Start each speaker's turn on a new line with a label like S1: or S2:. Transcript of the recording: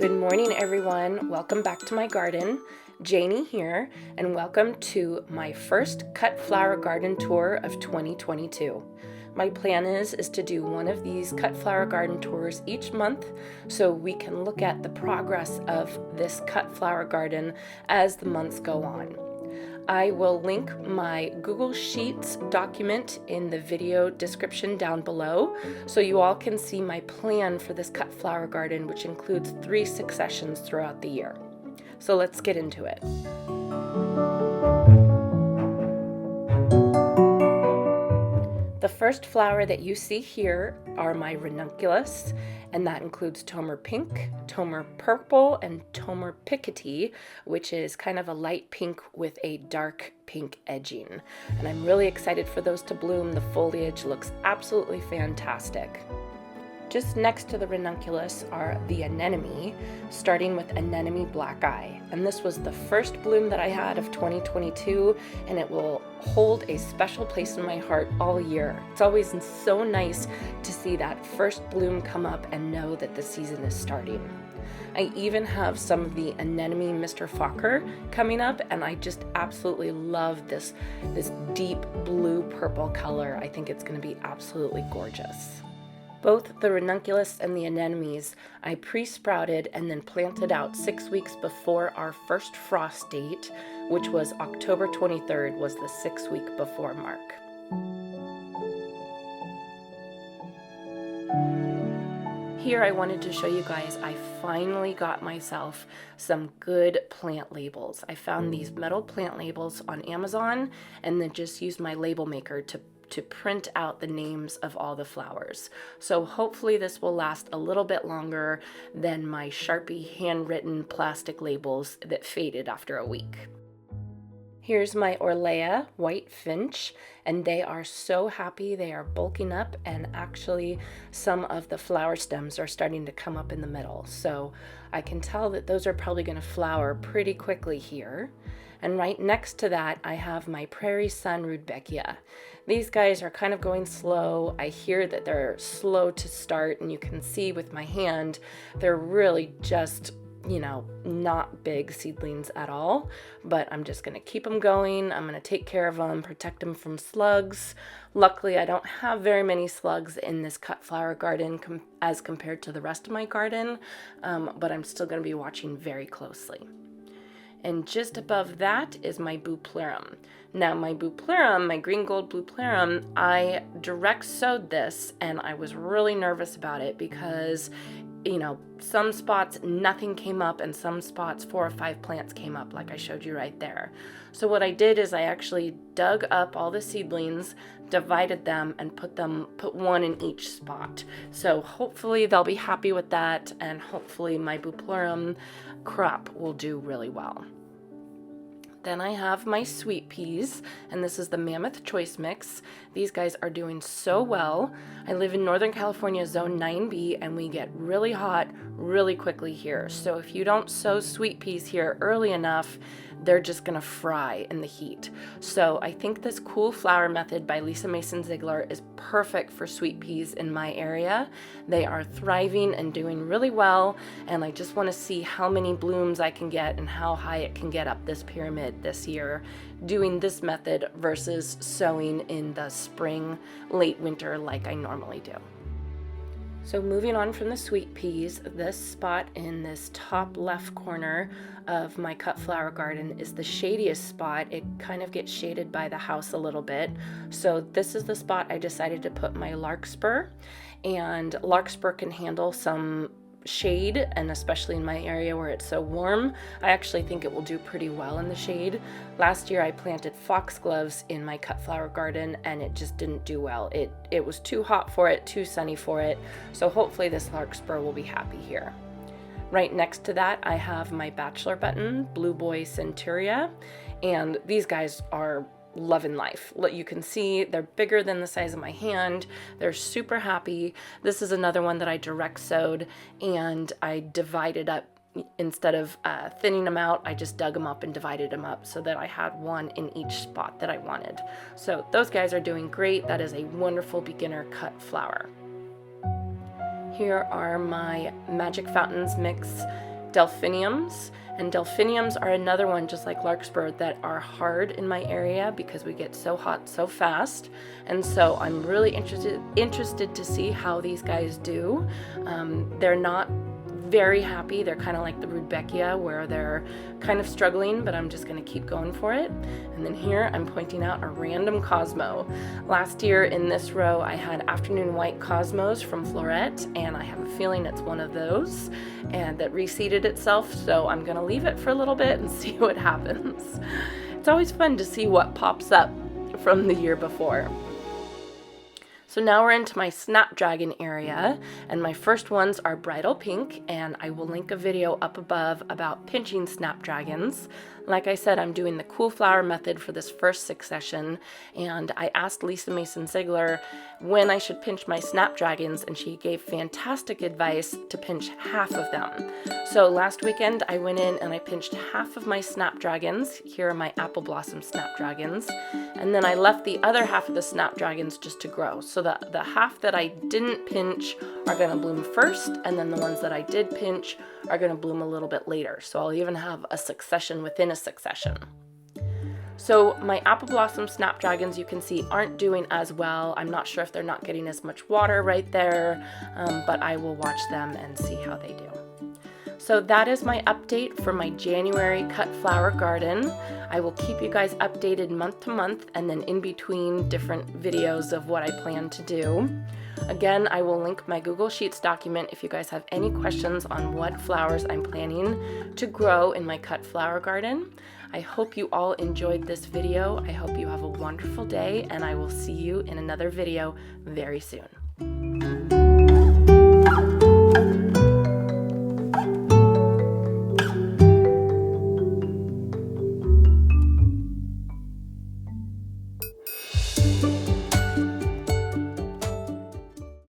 S1: Good morning, everyone. Welcome back to my garden. Janie here, and welcome to my first cut flower garden tour of 2022. My plan is to do one of these cut flower garden tours each month so we can look at the progress of this cut flower garden as the months go on. I will link my Google Sheets document in the video description down below so you all can see my plan for this cut flower garden, which includes 3 successions throughout the year. So let's get into it. The first flower that you see here are my ranunculus, and that includes Tomer Pink, Tomer Purple, and Tomer Picotee, which is kind of a light pink with a dark pink edging. And I'm really excited for those to bloom. The foliage looks absolutely fantastic. Just next to the ranunculus are the anemone, starting with anemone black eye. And this was the first bloom that I had of 2022, and it will hold a special place in my heart all year. It's always so nice to see that first bloom come up and know that the season is starting. I even have some of the anemone Mr. Fokker coming up, and I just absolutely love this deep blue purple color. I think it's going to be absolutely gorgeous. Both the ranunculus and the anemones I pre-sprouted and then planted out 6 weeks before our first frost date, which was October 23rd, was the 6 week before mark. Here I wanted to show you guys I finally got myself some good plant labels. I found these metal plant labels on Amazon and then just used my label maker to print out the names of all the flowers. So hopefully this will last a little bit longer than my Sharpie handwritten plastic labels that faded after a week. Here's my ORLAYA white finch, and they are so happy. They are bulking up, and actually some of the flower stems are starting to come up in the middle. So I can tell that those are probably going to flower pretty quickly here. And right next to that, I have my Prairie Sun Rudbeckia. These guys are kind of going slow. I hear that they're slow to start, and you can see with my hand, they're really just, not big seedlings at all, but I'm just going to keep them going. I'm going to take care of them, protect them from slugs. Luckily, I don't have very many slugs in this cut flower garden as compared to the rest of my garden, but I'm still going to be watching very closely. And just above that is my Bupleurum. Now my Bupleurum, my green gold Bupleurum, I direct sowed this, and I was really nervous about it because some spots nothing came up and some spots 4 or 5 plants came up like I showed you right there. So what I did is I actually dug up all the seedlings, divided them, and put one in each spot. So hopefully they'll be happy with that, and hopefully my Bupleurum crop will do really well. Then I have my sweet peas, and this is the Mammoth Choice Mix. These guys are doing so well. I live in Northern California, Zone 9B, and we get really hot really quickly here. So if you don't sow sweet peas here early enough, they're just gonna fry in the heat. So I think this Cool Flower Method by Lisa Mason Ziegler is perfect for sweet peas in my area. They are thriving and doing really well, and I just wanna see how many blooms I can get and how high it can get up this pyramid this year doing this method versus sowing in the spring, late winter like I normally do. So moving on from the sweet peas, this spot in this top left corner of my cut flower garden is the shadiest spot. It kind of gets shaded by the house a little bit. So this is the spot I decided to put my larkspur, and larkspur can handle some shade, and especially in my area where it's so warm, I actually think it will do pretty well in the shade. Last year I planted foxgloves in my cut flower garden and it just didn't do well. It was too hot for it, too sunny for it, so hopefully this larkspur will be happy here. Right next to that I have my bachelor button, Blue Boy Centuria, and these guys are loving life. You can see they're bigger than the size of my hand. They're super happy. This is another one that I direct sowed, and I divided up. Instead of thinning them out, I just dug them up and divided them up so that I had one in each spot that I wanted. So those guys are doing great. That is a wonderful beginner cut flower. Here are my Magic Fountains mix delphiniums. And delphiniums are another one, just like larkspur, that are hard in my area because we get so hot so fast. And so I'm really interested to see how these guys do. They're not very happy. They're kind of like the Rudbeckia, where they're kind of struggling, but I'm just going to keep going for it. And then here I'm pointing out a random Cosmo. Last year in this row I had afternoon white Cosmos from Floret, and I have a feeling it's one of those and that reseeded itself, so I'm going to leave it for a little bit and see what happens. It's always fun to see what pops up from the year before. So now we're into my Snapdragon area, and my first ones are Bridal Pink, and I will link a video up above about pinching Snapdragons. Like I said, I'm doing the cool flower method for this first succession, and I asked Lisa Mason Ziegler when I should pinch my Snapdragons, and she gave fantastic advice to pinch half of them. So last weekend I went in and I pinched half of my Snapdragons. Here are my Apple Blossom Snapdragons, and then I left the other half of the Snapdragons just to grow. So the half that I didn't pinch are going to bloom first, and then the ones that I did pinch are going to bloom a little bit later. So I'll even have a succession within a succession. So my Apple Blossom Snapdragons, you can see, aren't doing as well. I'm not sure if they're not getting as much water right there, but I will watch them and see how they do. So that is my update for my January cut flower garden. I will keep you guys updated month to month, and then in between different videos of what I plan to do. Again, I will link my Google Sheets document if you guys have any questions on what flowers I'm planning to grow in my cut flower garden. I hope you all enjoyed this video. I hope you have a wonderful day, and I will see you in another video very soon.